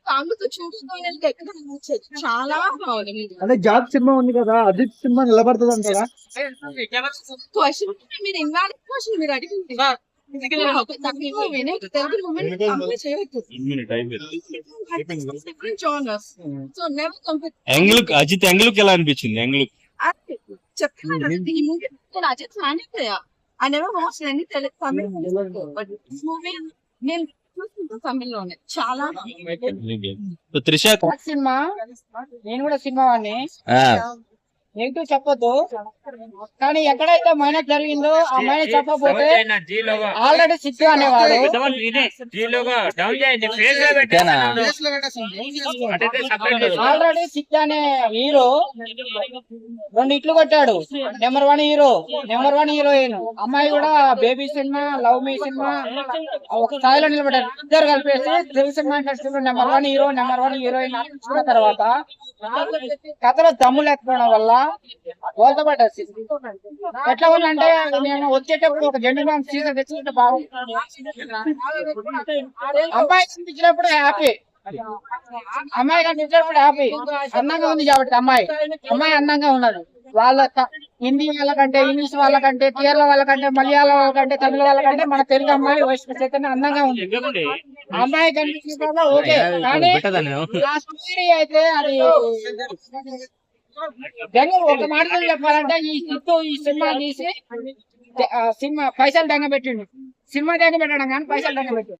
ఫ్యామిలీతో చూసుకొని వెళ్తే ఎక్కడ నచ్చదు. చాలా బాగుంది movie. అంటే జాబ్ సినిమా ఉంది కదా, అజిత్ సినిమా నిలబడుతుంది అంటారా? క్వశ్చన్ మీరు ఇన్వాలిడ్ క్వశ్చన్ మీరు అడిగింది. ఒక తమిళ మూవీని తెలుగు మూవీని కంపేర్ చేయొద్దు. Different genres. So never compare. Ajith young ఎలా అనిపించింది? యంగ్ చెప్తున్నాను కదా, ఈ మూవీ నేను అజిత్ ఫ్యాన్ అయిపోయా. I never watch any Tamil but this movie నేను చూసుకుంటాను తమిళ్లోనే. చాలా త్రిష సినిమా నేను కూడా సినిమా వాడిని నెగిటివ్ చెప్పొద్దు, కానీ ఎక్కడైతే మైనస్ జరిగిందో ఆ మైనస్ చెప్పకపోతే ఆల్రెడీ సిక్కు అనేవాడు. ఆల్రెడీ సిక్కు అనే హీరో 2 ఇట్లు కొట్టాడు. Number 1 hero, number 1 heroine. అమ్మాయి కూడా బేబీ సినిమా, లవ్ మీ సినిమా ఒక స్థాయిలో నిలబడ్డారు. ఇద్దరు కలిపేసి తెలుగు సినిమా ఇండస్ట్రీలో నెంబర్ 1 హీరో, నెంబర్ 1 హీరోయిన్ అనిపించిన తర్వాత కథలో దమ్ము లేకపోవడం వల్ల బోల్తపడ్డది. ఎట్లా ఉందంటే నేను వచ్చేటప్పుడు ఒక జెండుబామ్ సీజన్ తెచ్చుకుంటే బాగుంది. అమ్మాయి కనిపించినప్పుడు హ్యాపీ, అమ్మాయి కనిపించినప్పుడు హ్యాపీ. అందంగా ఉంది కాబట్టి అమ్మాయి అందంగా ఉన్నది. వాళ్ళ హిందీ వాళ్ళకంటే, ఇంగ్లీష్ వాళ్ళకంటే, కేరళ వాళ్ళకంటే, మలయాళం వాళ్ళకంటే, తమిళ వాళ్ళకంటే మన తెలుగు అమ్మాయి వైష్ణవ చైతన్య అందంగా ఉంది. అమ్మాయి కనిపించిన ఓకే, కానీ ఆ స్టోరీ అయితే అది ఒక మాటలో చెప్పాలంటే ఈ సిద్ధు ఈ సినిమా తీసి సినిమా పైసలు దంగ పెట్టిండు. సినిమా దంగ పెట్టడం కానీ పైసలు దంగ పెట్టిండు.